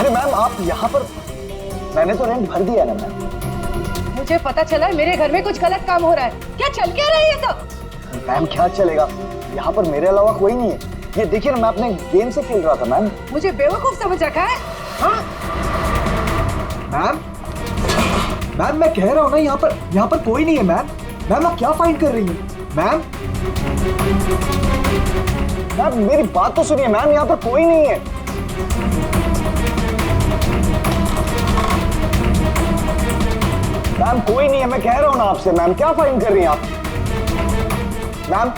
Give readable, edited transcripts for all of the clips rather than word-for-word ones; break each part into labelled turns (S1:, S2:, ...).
S1: अरे मैम आप यहाँ पर, मैंने तो रेंट भर दिया ना मैम।
S2: मुझे पता चला मेरे घर में कुछ गलत काम हो रहा है। क्या चल क्या रहा है ये सब?
S1: मैम क्या चलेगा, यहाँ पर मेरे अलावा कोई नहीं है। ये देखिए ना, मैं अपने गेम से खेल रहा था मैम।
S2: मुझे बेवकूफ समझ रखा है? हाँ?
S1: मैम मैम मैं कह रहा हूँ ना, यहाँ पर कोई नहीं है मैम। मैम आप क्या फाइंड कर रही हैं मैम? मैम मेरी बात तो सुनिए मैम, यहाँ पर कोई नहीं है। मैम कोई नहीं है, मैं कह रहा हूँ ना आपसे। मैम क्या फाइंड कर रही हैं आप मैम?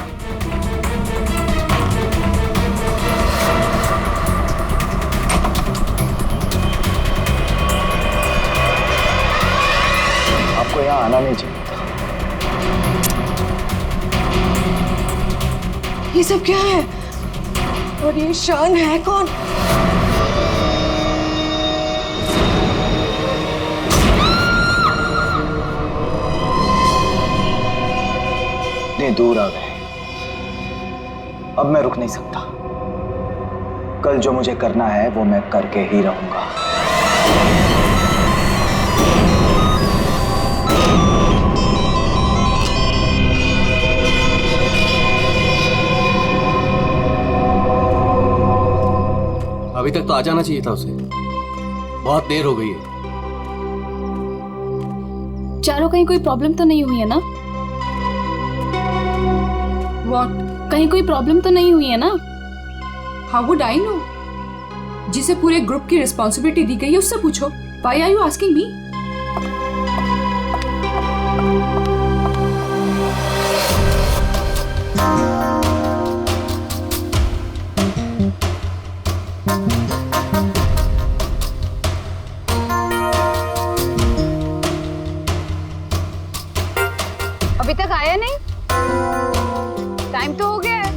S1: आपको यहाँ आना नहीं चाहिए।
S2: ये सब क्या है? और ये शान है कौन?
S1: इतने दूर आ गए, अब मैं रुक नहीं सकता। कल जो मुझे करना है वो मैं करके ही रहूंगा।
S3: अभी तक तो आ जाना चाहिए था उसे, बहुत देर हो गई है।
S4: चारों कहीं कोई प्रॉब्लम तो नहीं हुई है ना?
S5: What?
S4: कहीं कोई प्रॉब्लम तो नहीं हुई है ना?
S5: How would I know? जिसे पूरे ग्रुप की रिस्पॉन्सिबिलिटी दी गई है उससे पूछो। Why are you asking me?
S4: अभी तक आया नहीं? टाइम तो हो गया है।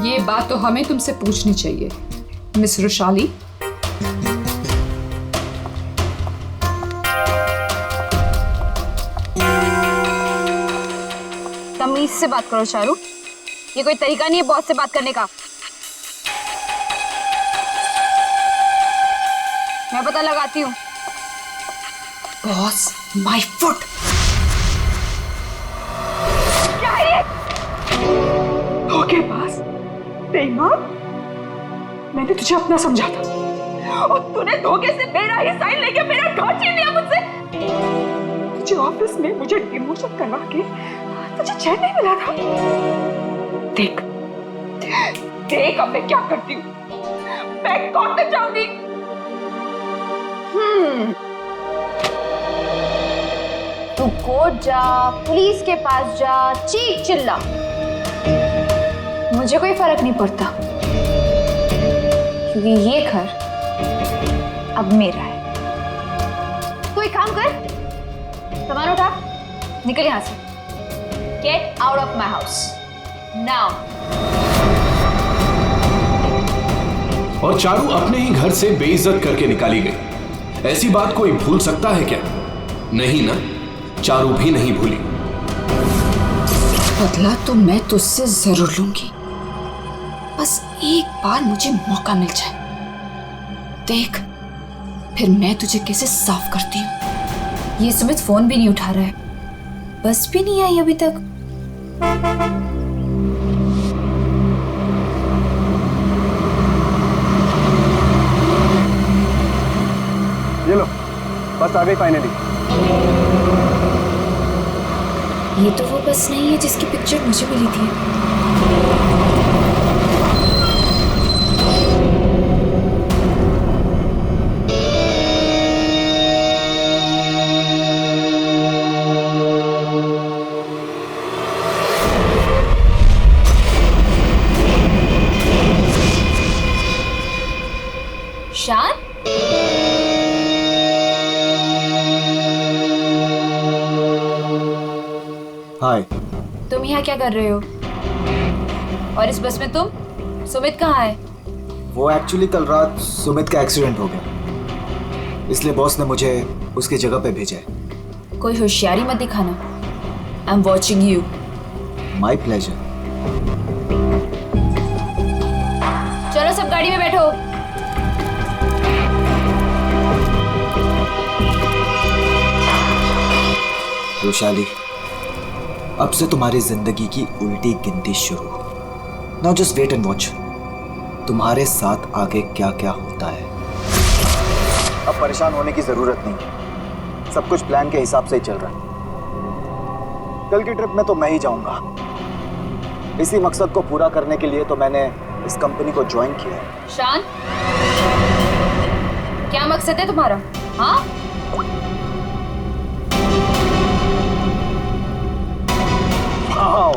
S5: ये बात तो हमें तुमसे पूछनी चाहिए, मिस रुशाली।
S4: तमीज से बात करो चारू, ये कोई तरीका नहीं है बॉस से बात करने का। मैं पता लगाती हूँ।
S5: Boss, my foot.
S2: क्या है ये? धोखेबाज, बेईमान। मैंने तुझे अपना समझा था और तूने धोखे से मेरा ही साइन लेके मेरा घर छीन लिया मुझसे। तुझे ऑफिस में मुझे डिमोशन करवा के तुझे चैन नहीं मिला था। देख देख अब मैं क्या करती हूँ। मैं कोर्ट में जाऊंगी।
S4: तू कोर्ट जा, पुलिस के पास जा, चीख चिल्ला, मुझे कोई फर्क नहीं पड़ता, क्योंकि ये घर अब मेरा है। तू एक काम कर, सामान उठा, निकल यहां से। Get out of my house now.
S6: और चारू अपने ही घर से बेइज्जत करके निकाली गई। ऐसी बात कोई भूल सकता है क्या? नहीं ना, चारू भी नहीं भूली।
S5: बदला तो मैं तुझसे जरूर लूंगी, बस एक बार मुझे मौका मिल जाए। देख फिर मैं तुझे कैसे साफ करती हूँ।
S4: ये सुमित फोन भी नहीं उठा रहा है, बस भी नहीं आई अभी तक।
S1: ये लो, बस आ गई फाइनली।
S4: ये तो वो बस नहीं है जिसकी पिक्चर मुझे मिली थी। शान,
S1: हाय।
S4: तुम यहाँ क्या कर रहे हो? और इस बस में तुम? सुमित कहाँ है?
S1: वो एक्चुअली कल रात सुमित का एक्सीडेंट हो गया, इसलिए बॉस ने मुझे उसकी जगह पे भेजा है।
S4: कोई होशियारी मत दिखाना। I am watching you.
S1: My pleasure.
S4: चलो सब गाड़ी में बैठो।
S1: वैशाली, अब से तुम्हारी जिंदगी की उल्टी गिनती शुरू। Now just wait and watch तुम्हारे साथ आगे क्या क्या होता है। अब परेशान होने की जरूरत नहीं, सब कुछ प्लान के हिसाब से ही चल रहा है। कल की ट्रिप में तो मैं ही जाऊंगा। इसी मकसद को पूरा करने के लिए तो मैंने इस कंपनी को ज्वाइन किया है।
S4: शान, क्या मकसद है तुम्हारा? हाँ,
S1: वाओ,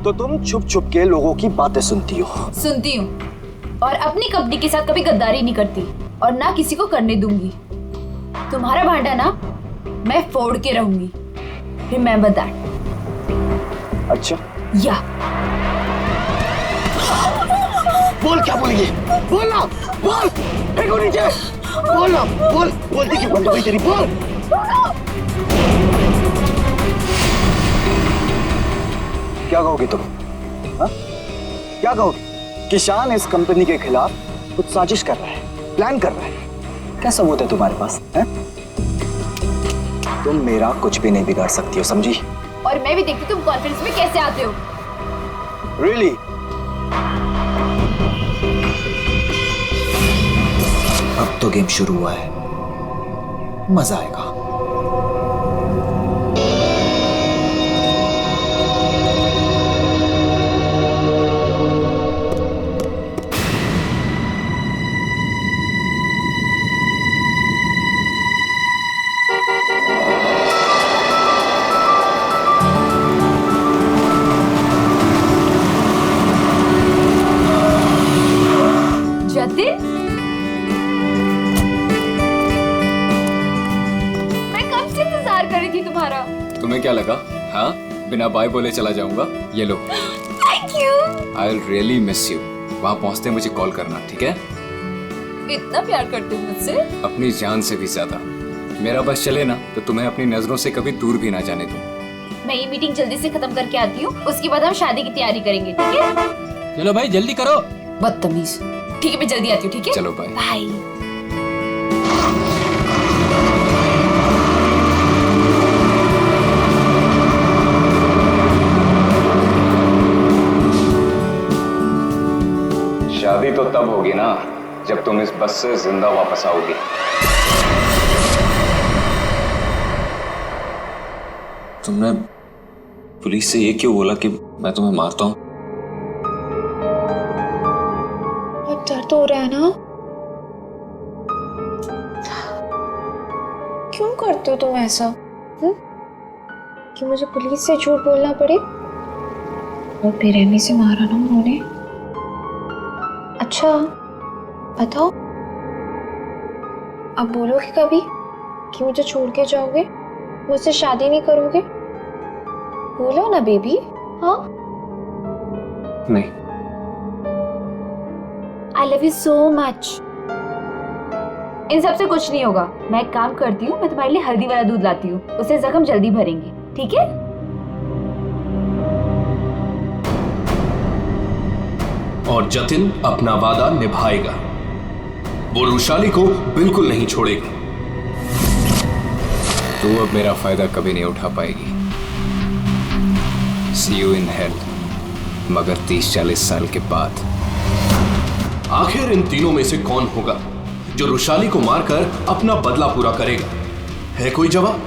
S1: तो तुम छुप छुप के लोगों की बातें सुनती हो?
S4: सुनती हूँ, और अपनी कंपनी के साथ कभी गद्दारी नहीं करती और ना किसी को करने दूंगी। तुम्हारा भांडा ना मैं फोड़ के रहूंगी। Remember that.
S1: अच्छा,
S4: या
S1: बोल क्या बोलेगी? बोल ना, बोल, फेंको नीचे, बोल ना, बोल, बोलती क्यों बंद हो गई तेरी? बोल। क्या कहोगी तुम? हाँ? क्या कहोगी कि शान इस कंपनी के खिलाफ कुछ साजिश कर रहा है, प्लान कर रहा है? क्या सबूत है तुम्हारे पास? है? तुम मेरा कुछ भी नहीं बिगाड़ सकती हो, समझी?
S4: और मैं भी देखती तुम कॉन्फ्रेंस में कैसे आते हो।
S1: Really? अब तो गेम शुरू हुआ है, मजा आएगा।
S4: जतिन, मैं कब से इंतजार कर रही थी तुम्हारा।
S7: तुम्हें क्या लगा? हाँ, बिना बाय बोले चला जाऊंगा? ये लो।
S4: Thank you.
S7: I will really miss you. वहाँ पहुँचते मुझे कॉल करना, ठीक है?
S4: इतना प्यार करते हो मुझसे?
S7: अपनी जान से भी ज्यादा। मेरा बस चले ना तो तुम्हें अपनी नजरों से कभी दूर भी ना जाने दूं।
S4: मैं ये मीटिंग जल्दी से खत्म करके आती हूँ, उसके बाद हम शादी की तैयारी करेंगे, ठीक है?
S3: चलो भाई जल्दी करो।
S5: बदतमीज।
S4: ठीक है, मैं जल्दी आती हूँ, ठीक है?
S7: चलो बाय।
S4: बाय।
S7: शादी तो तब होगी ना जब तुम इस बस से जिंदा वापस आओगी।
S8: तुमने पुलिस से ये क्यों बोला कि मैं तुम्हें मारता हूँ?
S5: डर तो हो रहा है ना? क्यों करते हो तुम ऐसा? कि मुझे पुलिस से झूठ बोलना पड़े? और बेरहमी से मारा ना उन्होंने। अच्छा बताओ, अब बोलोगे कभी कि मुझे छोड़ के जाओगे, मुझसे शादी नहीं करोगे? बोलो ना बेबी। हाँ,
S8: नहीं।
S4: I love you so much. इन सब से कुछ नहीं होगा। मैं एक काम करती हूँ, मैं तुम्हारे लिए हल्दी वाला दूध लाती हूँ, उससे जख्म जल्दी भरेंगे, ठीक है?
S6: और जतिन अपना वादा निभाएगा। वो वैशाली को बिल्कुल नहीं छोड़ेगा।
S7: तू अब मेरा फायदा कभी नहीं उठा पाएगी। See you in hell, मगर 30-40 साल के बाद।
S6: आखिर इन तीनों में से कौन होगा जो वैशाली को मारकर अपना बदला पूरा करेगा? है कोई जवाब?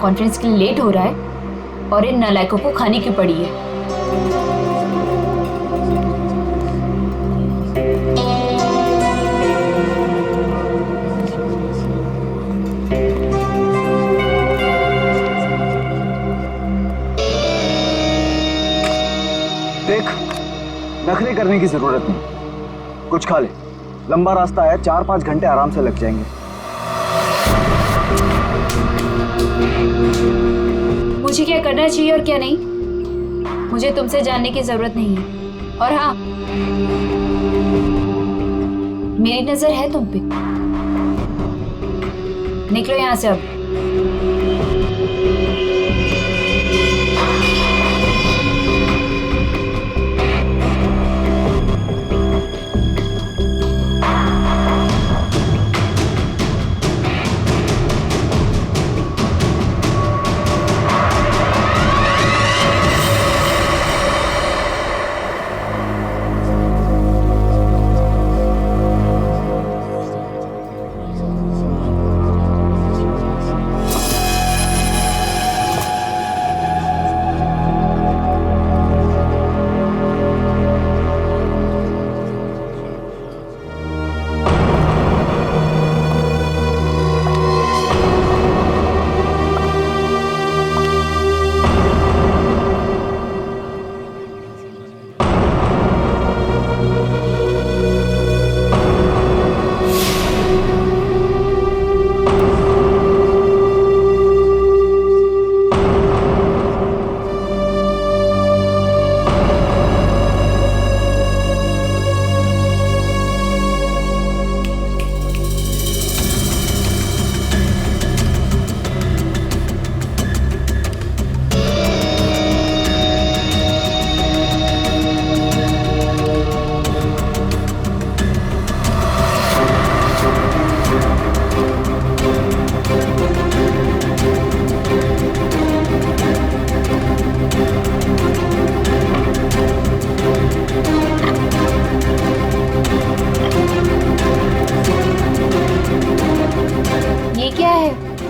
S4: कॉन्फ्रेंस के लिए लेट हो रहा है और इन नालायकों को खाने की पड़ी है।
S9: देख, नखरे करने की जरूरत नहीं, कुछ खा ले। लंबा रास्ता है, 4-5 घंटे आराम से लग जाएंगे।
S4: मुझे क्या करना चाहिए और क्या नहीं, मुझे तुमसे जानने की जरूरत नहीं है। और हाँ, मेरी नजर है तुम पे। निकलो यहां से अब।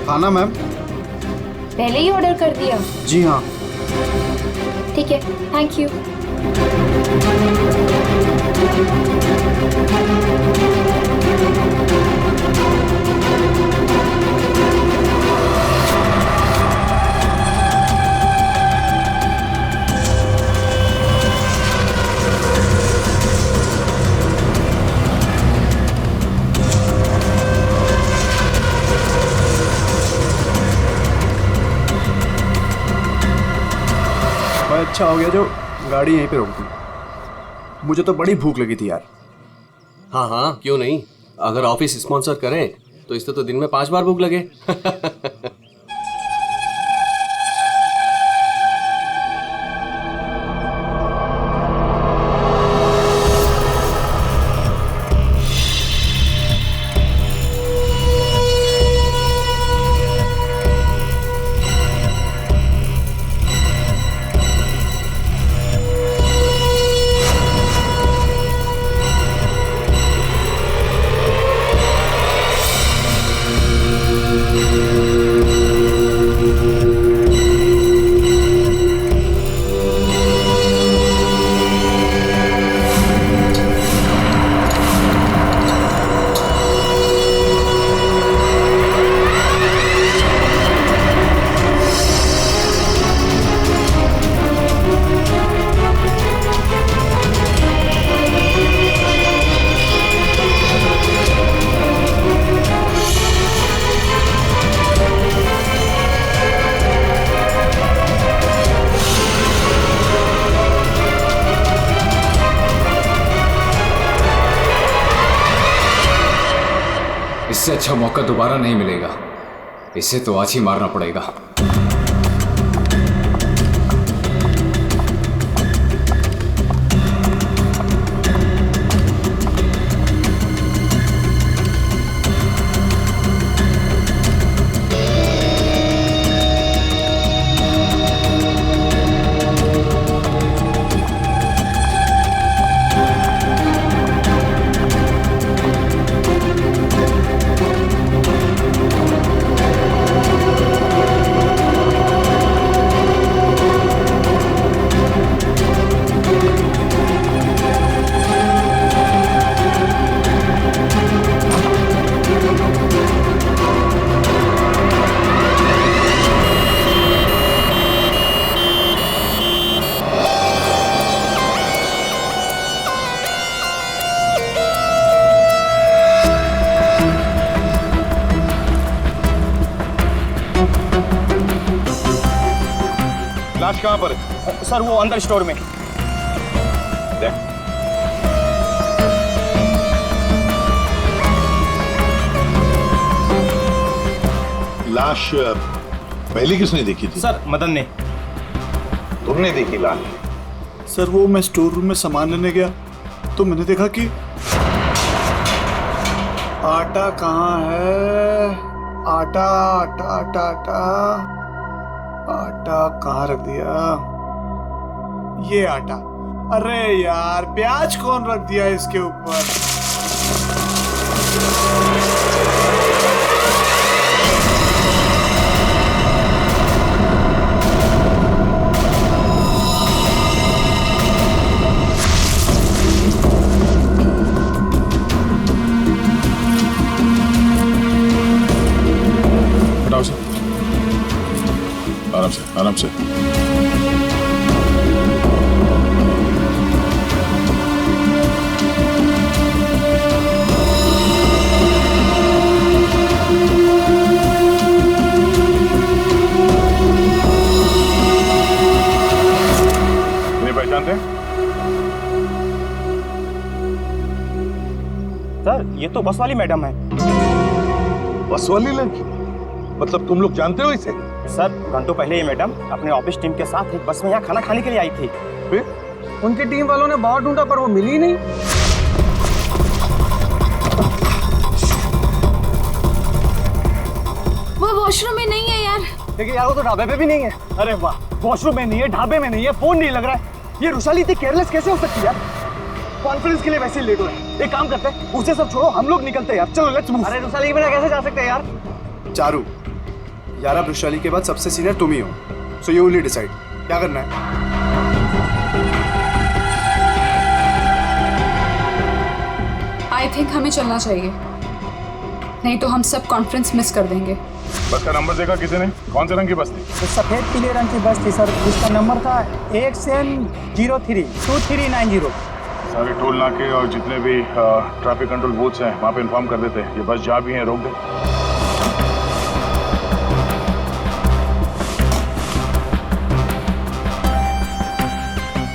S9: खाना मैम।
S4: पहले ही ऑर्डर कर दिया?
S9: जी हाँ।
S4: ठीक है, थैंक यू।
S9: अच्छा हो गया जो गाड़ी यहीं पे रोक दी, मुझे तो बड़ी भूख लगी थी यार।
S3: हाँ हाँ, क्यों नहीं। अगर ऑफिस स्पॉन्सर करे तो इससे तो दिन में 5 बार भूख लगे।
S7: इससे अच्छा मौका दोबारा नहीं मिलेगा, इसे तो आज ही मारना पड़ेगा।
S10: लाश कहाँ पर है?
S9: सर वो अंदर स्टोर में।
S10: देख। लाश पहले किसने देखी थी?
S9: सर मदन ने।
S10: तुमने देखी लाश?
S9: सर वो मैं स्टोर रूम में सामान लेने गया तो मैंने देखा कि आटा कहाँ है? आटा आटा आटा आटा आटा कहाँ रख दिया? ये आटा। अरे यार प्याज कौन रख दिया इसके ऊपर?
S10: आराम से, आराम से। इन्हें पहचानते हैं?
S9: सर ये तो बस वाली मैडम है।
S10: बस वाली लड़की? मतलब तुम लोग जानते हो इसे?
S9: सर घंटों पहले ये मैडम अपने ऑफिस टीम के साथ एक बस में यहाँ खाना खाने के लिए आई थी।
S10: फिर
S9: उनकी टीम वालों ने बहुत ढूंढा पर वो मिली नहीं।
S5: वो वॉशरूम में नहीं है यार।
S9: देखिए यार वो तो ढाबे पे भी नहीं है। अरे वाह, वॉशरूम में नहीं है, ढाबे में नहीं है, फोन नहीं लग रहा है। ये रुशाली इतनी केयरलेस कैसे हो सकती है यार? कॉन्फ्रेंस के लिए वैसे ही लेट हो रहा है। एक काम करते हैं, उसे सब छोड़ो, हम लोग निकलते हैं यार। चलो लेट्स मूव। अरे रुशाली के बिना कैसे जा सकते हैं यार?
S11: चारू यार, अब रुशाली के बाद सबसे सीनियर तुम ही हो, सो यू विल डिसाइड क्या करना है।
S5: आई थिंक हमें चलना चाहिए, नहीं तो हम सब कॉन्फ्रेंस मिस कर देंगे।
S10: बस का नंबर देखा किसी ने? कौन से रंग की बस थी?
S9: सफेद पीले रंग की बस थी सर। उसका नंबर था 8CN032390।
S10: सारे टोल नाके और जितने भी ट्रैफिक कंट्रोल बूथ्स हैं वहाँ पे इन्फॉर्म कर देते हैं। ये बस जा भी है, रोक दे।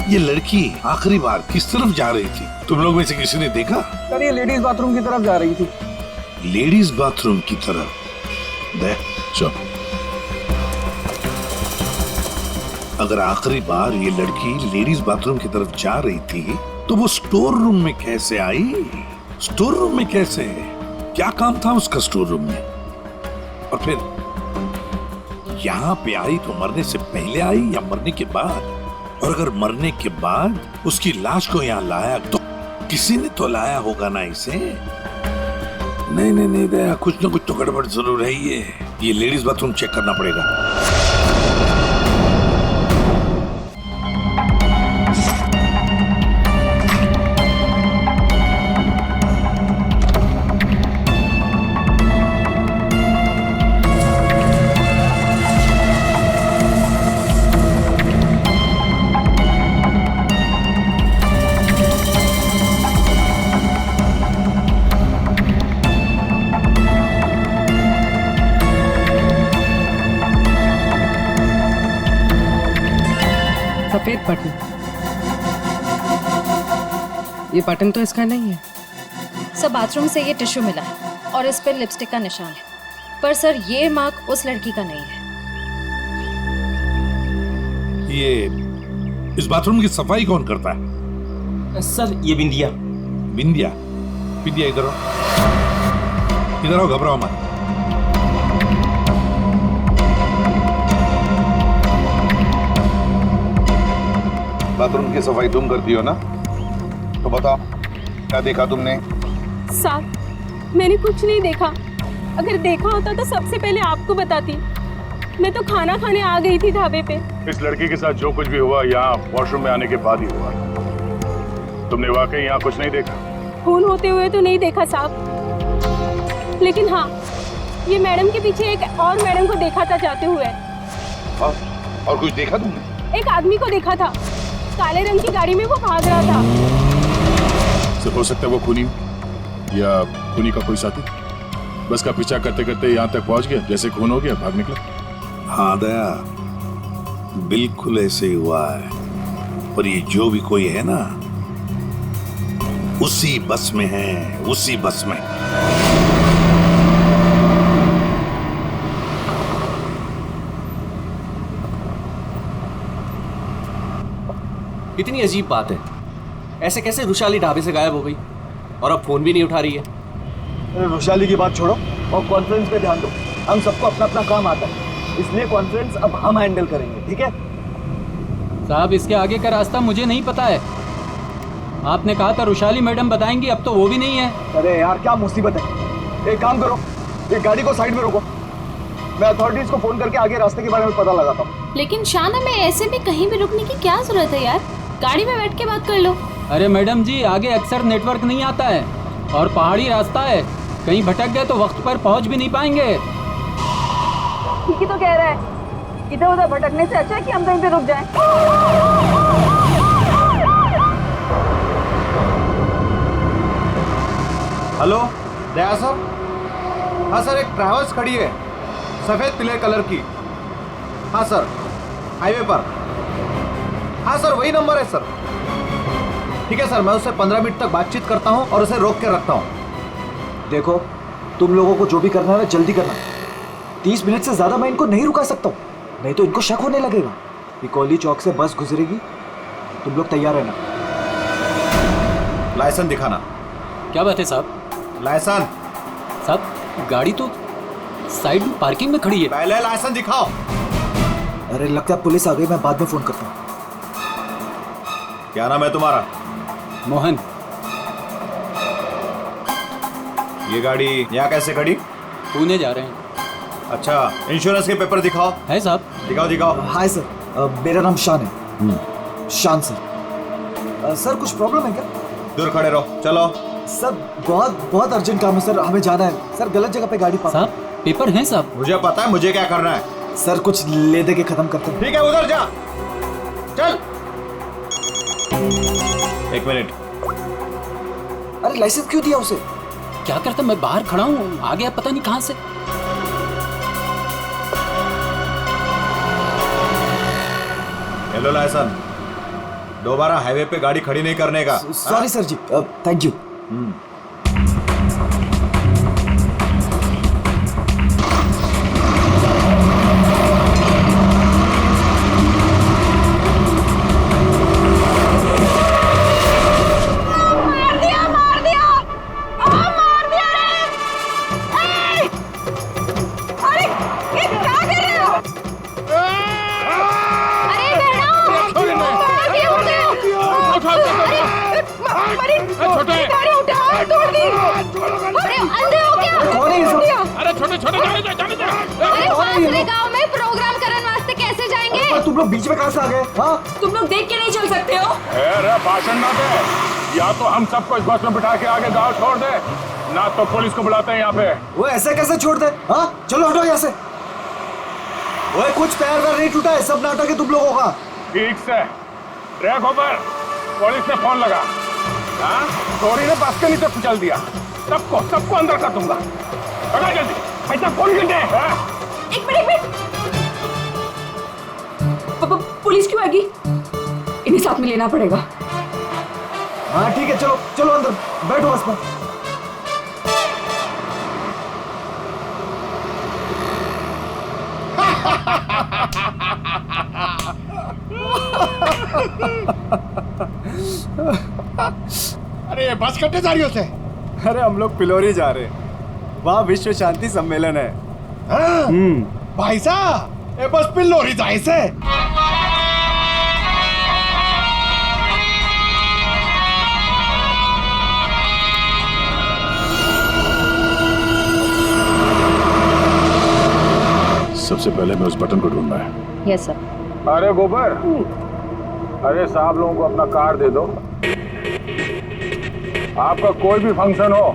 S12: ये लड़की आखिरी बार किस तरफ जा रही थी? तुम लोग में से किसी ने देखा?
S9: सर ये लेडीज बाथरूम की तरफ जा रही थी।
S12: लेडीज बाथरूम की तरफ? देख
S10: चल।
S12: अगर आखिरी बार ये लड़की लेडीज बाथरूम की तरफ जा रही थी तो वो स्टोर रूम में कैसे आई? स्टोर रूम में कैसे? क्या काम था उसका स्टोर रूम में? और फिर यहाँ पे आई तो मरने से पहले आई या मरने के बाद? और अगर मरने के बाद उसकी लाश को यहाँ लाया तो किसी ने तो लाया होगा ना इसे? नहीं नहीं नहीं दया, कुछ ना कुछ तो गड़बड़ जरूर है। ये लेडीज बाथरूम चेक करना पड़ेगा।
S13: सफेद बटन, ये बटन तो इसका नहीं है।
S4: सर बाथरूम से ये टिश्यू मिला है और इस पर लिपस्टिक का निशान है, पर सर ये मार्क उस लड़की का नहीं है।
S12: ये इस बाथरूम की सफाई कौन करता है?
S9: सर ये बिंदिया।
S12: बिंदिया? बिंदिया इधर आओ, इधर आओ, घबराओ मत।
S10: बाथरूम की सफाई तुम करती हो ना? तो बताओ क्या देखा तुमने?
S14: साहब मैंने कुछ नहीं देखा। अगर देखा होता तो सबसे पहले आपको बताती। मैं तो खाना खाने आ गई थी ढाबे पे।
S10: इस लड़की के साथ जो कुछ भी हुआ यहाँ वॉशरूम में आने के बाद ही हुआ। तुमने वाकई यहाँ कुछ नहीं देखा?
S14: खून होते हुए तो नहीं देखा साहब, लेकिन हाँ ये मैडम के पीछे एक और मैडम को देखा था जाते हुए।
S10: और कुछ देखा तुमने?
S14: एक आदमी को देखा था, काले रंग की गाड़ी में वो भाग रहा था।
S10: हो सकता है वो खूनी या खूनी का कोई साथी बस का पीछा करते करते यहाँ तक पहुँच गया, जैसे खून हो गया भाग निकला।
S12: हाँ दया, बिल्कुल ऐसे ही हुआ है। पर ये जो भी कोई है ना, उसी बस में है, उसी बस में।
S3: इतनी अजीब बात है, ऐसे कैसे रुशाली ढाबे से गायब हो गई और अब फोन भी नहीं उठा रही है?
S9: अरे रुशाली की बात छोड़ो और कॉन्फ्रेंस पे ध्यान दो। हम सबको अपना अपना काम आता है, इसलिए कॉन्फ्रेंस अब हम हैंडल करेंगे, ठीक है?
S15: साहब, इसके आगे का रास्ता मुझे नहीं पता है। आपने कहा था रुशाली मैडम बताएंगी, अब तो वो भी नहीं है।
S9: अरे यार क्या मुसीबत है। एक काम करो, एक गाड़ी को साइड में रोको, मैं अथॉरिटीज को फोन करके आगे रास्ते के बारे में पता लगाता हूँ।
S14: लेकिन शाना में ऐसे भी कहीं भी रुकने की क्या जरूरत है यार, गाड़ी में बैठ के बात कर लो।
S15: अरे मैडम जी, आगे अक्सर नेटवर्क नहीं आता है और पहाड़ी रास्ता है, कहीं भटक गए तो वक्त पर पहुंच भी नहीं पाएंगे।
S2: ठीक ही तो कह रहा है, इधर उधर भटकने से अच्छा है कि हम कहीं पे रुक जाएं।
S11: हेलो दया सर। हाँ सर, एक ट्रैवल्स खड़ी है सफेद पीले कलर की। हाँ सर, हाईवे पर। हाँ सर, वही नंबर है सर। ठीक है सर, मैं उससे 15 मिनट तक बातचीत करता हूँ और उसे रोक के रखता हूँ।
S1: देखो, तुम लोगों को जो भी करना है ना जल्दी करना। 30 मिनट से ज्यादा मैं इनको नहीं रुका सकता हूँ, नहीं तो इनको शक होने लगेगा। पिकोली चौक से बस गुजरेगी, तुम लोग तैयार रहना।
S11: लाइसेंस दिखाना।
S15: क्या बात है साहब?
S11: लाइसेंस
S15: साहब, गाड़ी तो साइड में पार्किंग में खड़ी है।
S11: पहले लाइसेंस दिखाओ।
S1: अरे लगता है पुलिस आ गई, मैं बाद में फोन करता हूँ।
S11: क्या नाम है तुम्हारा?
S15: मोहन।
S11: ये गाड़ी यहाँ कैसे खड़ी?
S15: पुणे जा रहे हैं।
S11: अच्छा, इंश्योरेंस के पेपर दिखाओ।
S15: है साहब?
S11: दिखाओ दिखाओ।
S1: हाय सर, मेरा नाम शान है। शान सर। सर कुछ प्रॉब्लम है क्या?
S11: दूर खड़े रहो, चलो।
S1: सर बहुत अर्जेंट काम है सर, हमें जाना है। सर गलत जगह पे गाड़ी पार्क।
S15: साहब पेपर है साहब।
S11: मुझे पता है मुझे क्या करना है।
S1: सर कुछ ले दे के खत्म करते हैं।
S11: ठीक है, उधर जा। चल। 1 मिनट।
S1: अरे लाइसेंस क्यों दिया उसे?
S15: क्या करता, मैं बाहर खड़ा हूँ, आ गया पता नहीं कहाँ से।
S11: हेलो लाइसेंस, दोबारा हाईवे पे गाड़ी खड़ी नहीं करने का।
S1: Sorry sir ji, thank you.
S4: गांव में प्रोग्राम करने वास्ते कैसे जाएंगे?
S1: तुम लोग बीच में कहां से आ गए? हाँ,
S2: तुम लोग देख के नहीं चल सकते हो?
S10: अरे भाषण ना दे, या तो हम सबको इस बस में बिठा के आगे गांव छोड़ दे, ना तो पुलिस को बुलाते हैं यहाँ पे।
S1: वो ऐसे कैसे छोड़ दे? हाँ चलो हटो यहाँ से। वो कुछ पैर वैर नहीं टूटा है, सब नाटक है तुम लोगों का।
S10: ठीक से ट्रैक ऊपर, पुलिस ने फोन लगा। हाँ, चोरी ने बस के नीचे कुचल दिया। सबको अंदर कर दूंगा। पकड़ जल्दी, ऐसा कौन गिरते हैं?
S2: एक मिनट। पुलिस क्यों आएगी? इन्हें साथ में लेना पड़ेगा।
S1: हाँ ठीक है, चलो चलो अंदर बैठो बस में।
S9: अरे बस कट्टे जा रही होते। अरे हम लोग पिलोरी जा रहे हैं, वहाँ विश्व शांति सम्मेलन है। भाई साहब, ये बस पिलोरी जाए से।
S12: सबसे पहले मैं उस बटन को ढूंढना है।
S4: Yes sir.
S10: अरे गोबर, अरे साहब लोगों को अपना कार्ड दे दो। आपका कोई भी फंक्शन हो,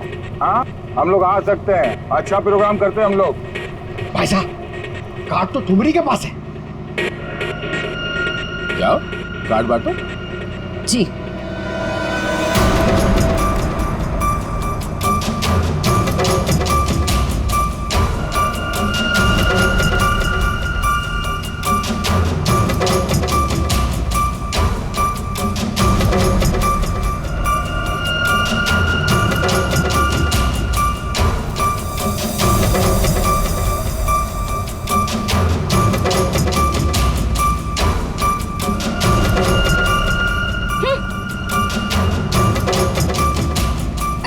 S10: हाँ, हम लोग आ सकते हैं। अच्छा प्रोग्राम करते हैं हम लोग।
S9: भाई साहब, कार्ड तो तुम्हारी के पास है।
S12: क्या कार्ड बांटो?
S5: जी।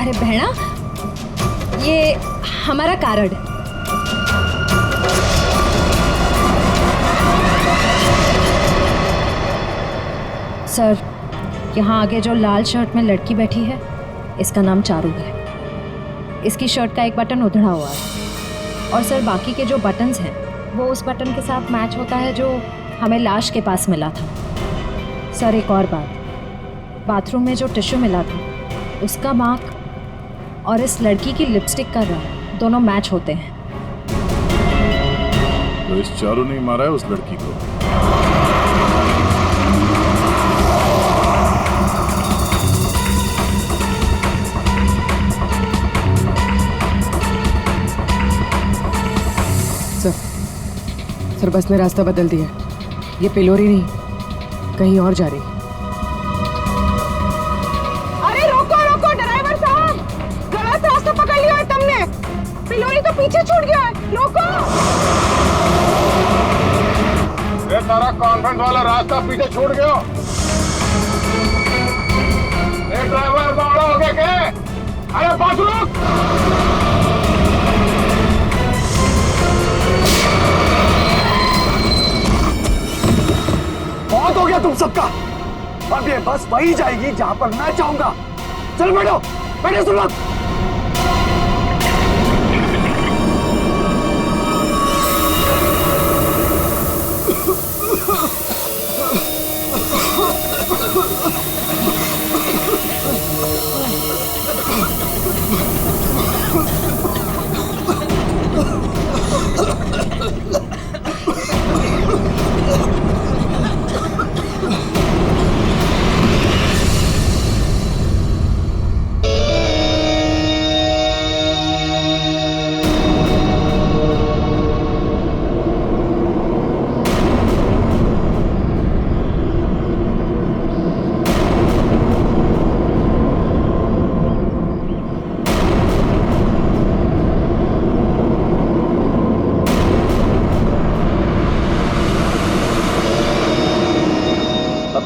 S4: अरे बहना, ये हमारा कार्ड। सर, यहाँ आगे जो लाल शर्ट में लड़की बैठी है, इसका नाम चारू है। इसकी शर्ट का एक बटन उधड़ा हुआ है और सर बाकी के जो बटन्स हैं वो उस बटन के साथ मैच होता है जो हमें लाश के पास मिला था। सर एक और बात, बाथरूम में जो टिश्यू मिला था उसका मार्क और इस लड़की की लिपस्टिक का रंग दोनों मैच होते हैं।
S12: तो इस चारू ने मारा है उस लड़की को।
S13: सर बस ने रास्ता बदल दिया। ये पिलोरी नहीं, कहीं और जा रही।
S2: अरे रोको रोको ड्राइवर साहब, गलत रास्ता पकड़ लिया है तुमने। पिलोरी तो पीछे छूट गया है, रोको।
S10: ये सारा कॉन्वेंट वाला रास्ता पीछे छूट गया। ये ड्राइवर बावड़ा हो गया क्या? अरे बस रुक।
S9: बहुत हो गया तुम सबका। अब ये बस वही जाएगी जहां पर मैं चाहूंगा। चल बैठो, बैठो सुन लो।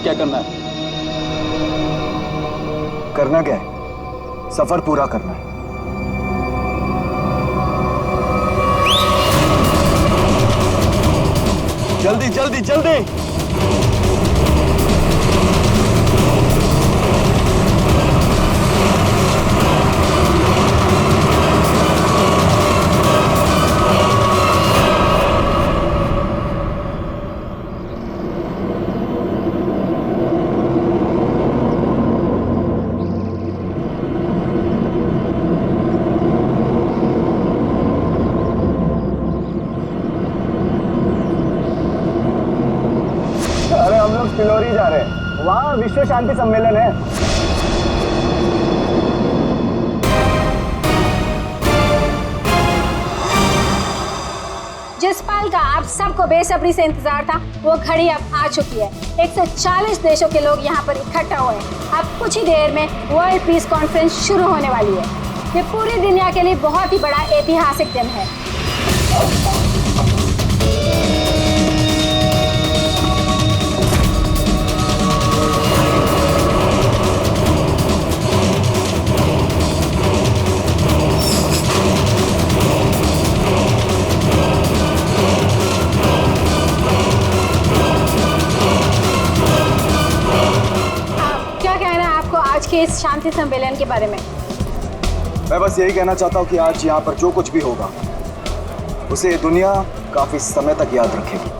S15: क्या करना है?
S9: करना क्या है? सफर पूरा करना है। जल्दी जल्दी जल्दी। पिलोरी जा रहे हैं, वहाँ विश्व शांति सम्मेलन है।
S14: जिस पल का आप सबको बेसब्री से इंतजार था वो घड़ी अब आ चुकी है। 140 देशों के लोग यहाँ पर इकट्ठा हुए हैं। अब कुछ ही देर में वर्ल्ड पीस कॉन्फ्रेंस शुरू होने वाली है। ये पूरी दुनिया के लिए बहुत ही बड़ा ऐतिहासिक दिन है। के इस शांति सम्मेलन के बारे में
S9: मैं बस यही कहना चाहता हूँ कि आज यहाँ पर जो कुछ भी होगा उसे दुनिया काफी समय तक याद रखेगी।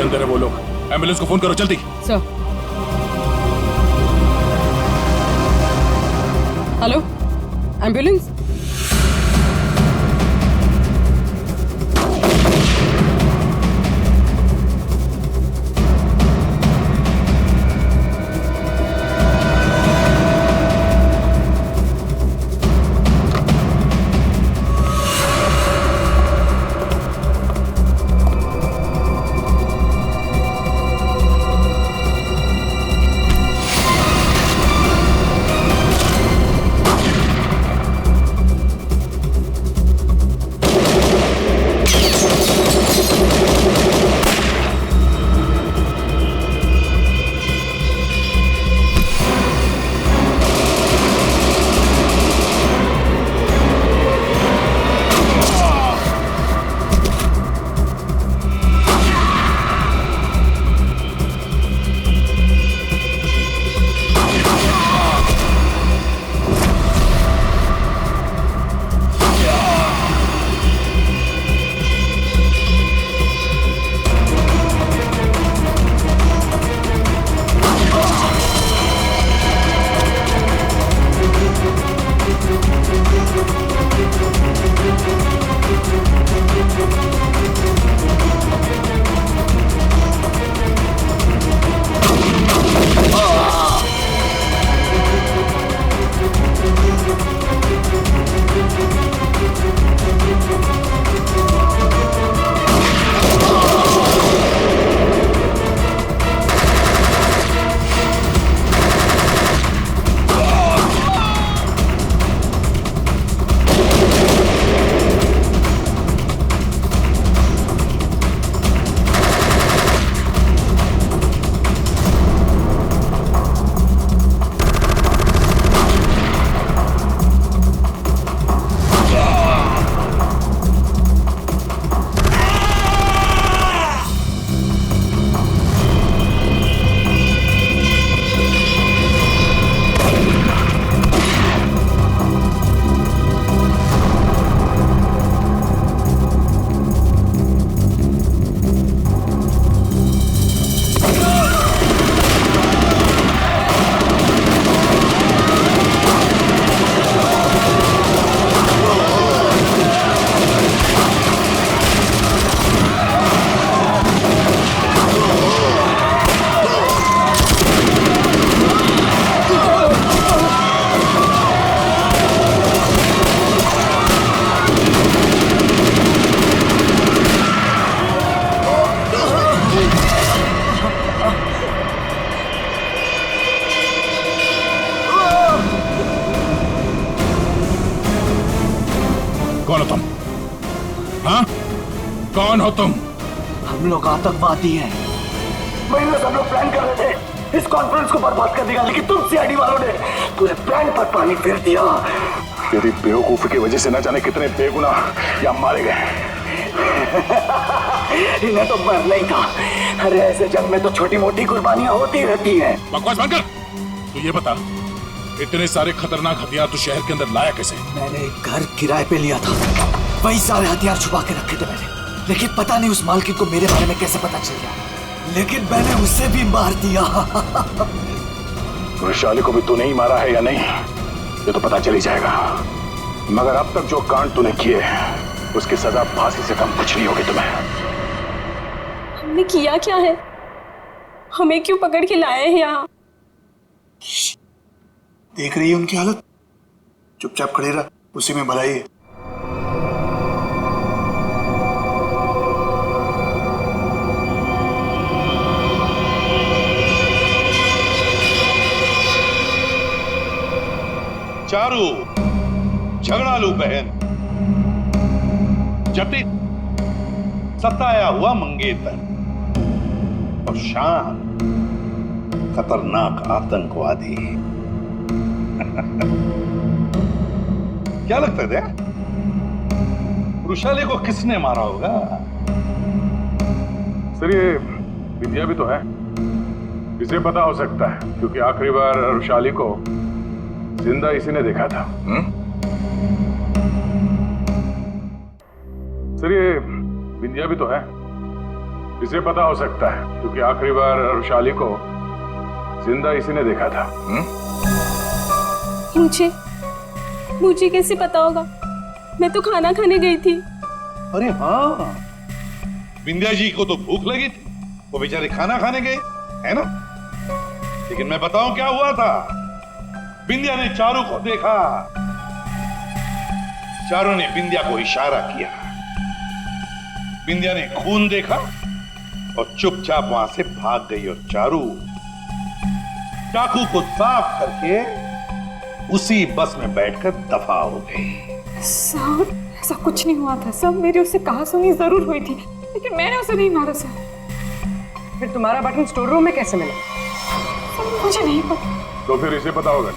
S10: अंदर है वो लोग। एम्बुलेंस को फोन करो जल्दी।
S13: सर। Hello, ambulance.
S10: कौन हो तुम? हाँ? कौन हो तुम?
S1: हम लोग आतंकवादी हैं।
S9: महीनों से हम लोग प्लान कर रहे थे इस कॉन्फ्रेंस को बर्बाद कर देगा, लेकिन तुम सीआईडी वालों ने पूरे प्लान पर पानी फेर दिया।
S10: तेरी बेवकूफी की वजह से न जाने कितने बेगुनाह यहाँ मारे गए।
S9: इन्हें तो मरना ही था। अरे ऐसे जंग में तो छोटी मोटी कुर्बानियां होती रहती हैं।
S10: बकवास बंद कर। तू ये बता, इतने सारे खतरनाक हथियार तू शहर के अंदर लाया कैसे?
S1: मैंने एक घर किराए पे लिया था, वही सारे हथियार छुपा के रखे थे मैंने, लेकिन पता नहीं उस मालकिन को मेरे बारे में कैसे पता चल गया, लेकिन मैंने उसे भी मार दिया।
S10: वैशाली को भी तूने ही मारा है या नहीं, ये तो पता चल ही जाएगा। मगर अब तक जो कांड तूने किए उसकी सजा फांसी से कम कुछ नहीं होगी तुम्हें।
S2: हमने किया क्या है? हमें क्यों पकड़ के लाए हैं यहाँ?
S9: देख रही है उनकी हालत, चुपचाप खड़े रह, उसी में भलाई है।
S12: चारू, झगड़ालू बहन, जटिल सताया हुआ मंगेतर और शान खतरनाक आतंकवादी। क्या लगता है वृषाली को किसने मारा होगा?
S10: सर ये विद्या भी तो है, इसे पता हो सकता है क्योंकि आखिरी बार वृषाली को जिंदा इसी ने देखा था। सर ये विद्या भी तो है, इसे पता हो सकता है क्योंकि आखिरी बार रुशाली को जिंदा इसी ने देखा था।
S16: मुझे कैसे पता होगा? मैं तो खाना खाने गई थी।
S12: अरे हाँ, विंध्या जी को तो भूख लगी थी, वो बेचारे खाना खाने गए, है ना? लेकिन मैं बताऊं क्या हुआ था। विंध्या ने चारू को देखा, चारू ने विंध्या को इशारा किया, विंध्या ने खून देखा और चुपचाप वहां से भाग गई और चारू चाकू को साफ करके उसी बस में बैठकर दफा हो गई।
S2: सर ऐसा कुछ नहीं हुआ था सर, मेरी उससे कहासुनी जरूर हुई थी लेकिन मैंने उसे नहीं मारा सर।
S13: फिर तुम्हारा बटन स्टोर रूम में कैसे मिला?
S2: सर मुझे नहीं पता।
S10: तो फिर इसे पता होगा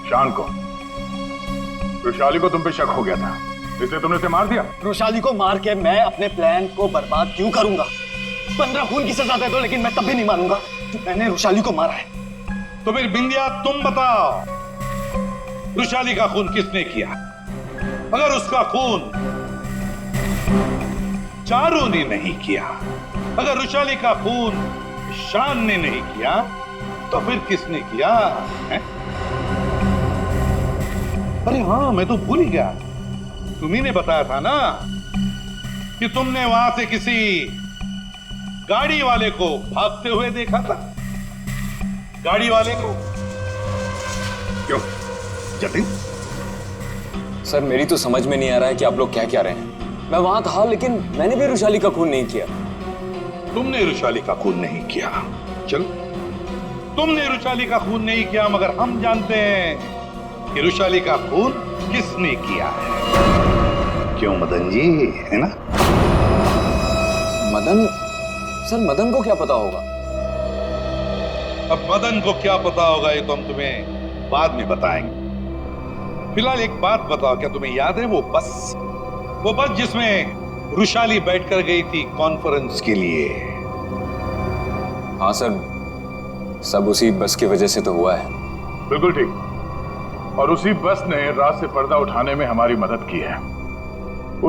S10: शान को। रुशाली को तुम पे शक हो गया था इसलिए तुमने उसे मार दिया।
S9: रुशाली को मार के मैं अपने प्लान को बर्बाद क्यों करूंगा? 15 खून की सजा दे दो लेकिन मैं कभी नहीं मानूंगा कि मैंने रुशाली को मारा है।
S12: तो फिर बिंदिया तुम बताओ, रुशाली का खून किसने किया? अगर उसका खून चारू ने नहीं किया, अगर रुशाली का खून शान ने नहीं किया, तो फिर किसने किया है? अरे हाँ, मैं तो भूल ही गया, तुम्ही ने बताया था ना कि तुमने वहां से किसी गाड़ी वाले को भागते हुए देखा था। गाड़ी वाले को
S10: क्यों जतिन?
S8: सर मेरी तो समझ में नहीं आ रहा है कि आप लोग क्या कह रहे हैं। मैं वहां था लेकिन मैंने भी रुशाली का खून नहीं किया।
S12: तुमने रुशाली का खून नहीं किया, चलो तुमने रुशाली का खून नहीं किया, मगर हम जानते हैं कि रुशाली का खून किसने किया है। क्यों मदन जी, है ना?
S8: मदन? सर मदन को क्या पता होगा?
S12: अब मदन को क्या पता होगा ये तो हम तुम्हें बाद में बताएंगे। फिलहाल एक बात बताओ, क्या तुम्हें याद है वो बस जिसमें रुशाली बैठकर गई थी कॉन्फ्रेंस के लिए?
S8: हाँ सर, सब उसी बस की वजह से तो हुआ है।
S10: बिल्कुल ठीक। और उसी बस ने रात से पर्दा उठाने में हमारी मदद की है।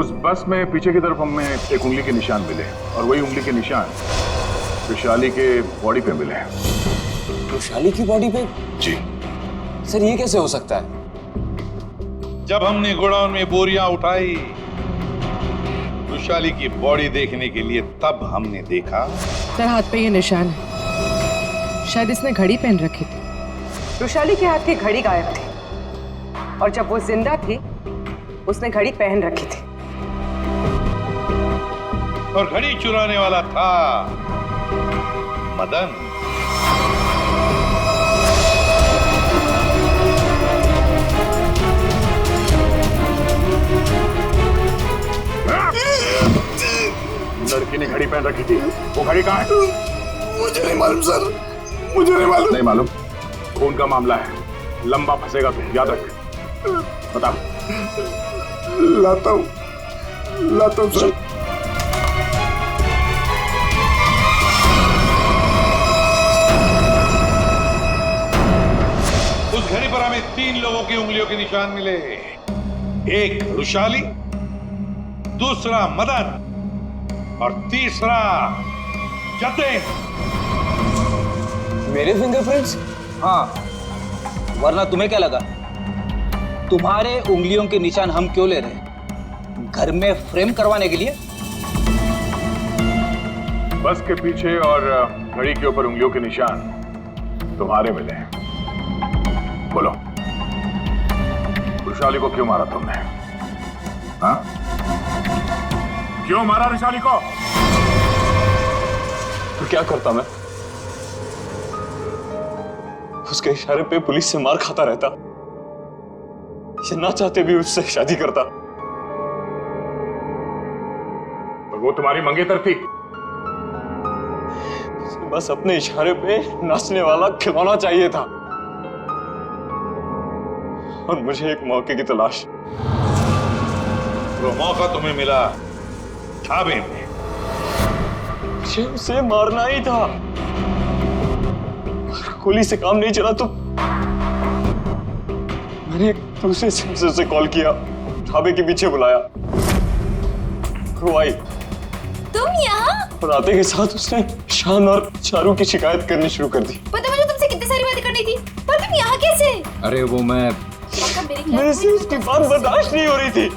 S10: उस बस में पीछे की तरफ हमें एक उंगली के निशान मिले और वही उंगली के निशान रुशाली के बॉडी पे मिले।
S8: रुशाली की बॉडी पे?
S12: जी
S8: सर, ये कैसे हो सकता है?
S12: जब हमने गोडाउन में बोरियां उठाई रुशाली की बॉडी देखने के लिए, तब हमने देखा।
S13: सर हाथ पे ये निशान है, शायद इसने घड़ी पहन रखी थी।
S17: रुशाली के हाथ की घड़ी गायब थी और जब वो जिंदा थी उसने घड़ी पहन रखी थी।
S12: और घड़ी चुराने वाला था मदन।
S10: लड़की ने घड़ी पहन रखी थी, वो घड़ी कहाँ है?
S12: मुझे नहीं मालूम सर, मुझे नहीं मालूम।
S10: नहीं मालूम? खून का मामला है, लंबा फंसेगा तो याद रख। बता।
S12: लाता हूँ सर। उस घड़ी पर हमें 3 लोगों की उंगलियों के निशान मिले। एक रुशाली, दूसरा मदन और तीसरा जतिन।
S8: मेरे फिंगरप्रिंट्स?
S18: हाँ, वरना तुम्हें क्या लगा तुम्हारे उंगलियों के निशान हम क्यों ले रहे? घर में फ्रेम करवाने के लिए?
S10: बस के पीछे और घड़ी के ऊपर उंगलियों के निशान तुम्हारे मिले हैं। बोलो, रुशाली को क्यों मारा तुमने? हाँ? क्यों मारा रुशाली को?
S8: तो क्या करता मैं? उसके इशारे पे पुलिस से मार खाता रहता, ये ना चाहते भी उससे शादी करता।
S10: और वो तुम्हारी मंगेतर थी?
S8: बस अपने इशारे पे नाचने वाला खिलौना चाहिए था और मुझे एक मौके की तलाश।
S12: वो मौका तुम्हें मिला ढाबे में।
S8: मुझे उसे मारना ही था। गोली से काम नहीं चला तो मैंने एक दूसरे सेंसर से कॉल किया, ढाबे के पीछे बुलाया। वो आई।
S16: तुम यहाँ?
S8: और आते के साथ उसने शान और चारू की शिकायत करनी शुरू कर दी।
S4: पता मुझे तुमसे कितनी सारी बातें करनी थी, पर तुम यहाँ कैसे?
S7: अरे वो
S8: मेरे से उसकी बात बर्दाश्त नहीं हो रही थी।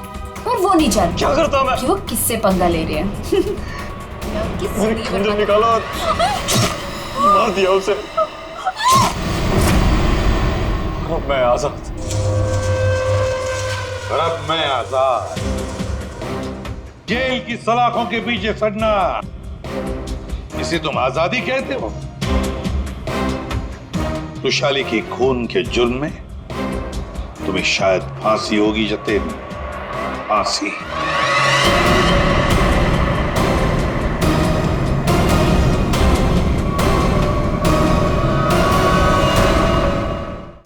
S4: पर वो नहीं जानता
S8: क्या करता मैं?
S4: कि वो किससे पंगा ले रहे हैं।
S8: मैंने खंजर निकाला और मार दिया उसे। अब मैं आजाद।
S12: और अब मैं आजाद। जेल की सलाखों के पीछे सड़ना, इसे तुम आजादी कहते हो? रुशाली के खून के जुर्म में तुम्हें शायद फांसी होगी जतेन, फांसी।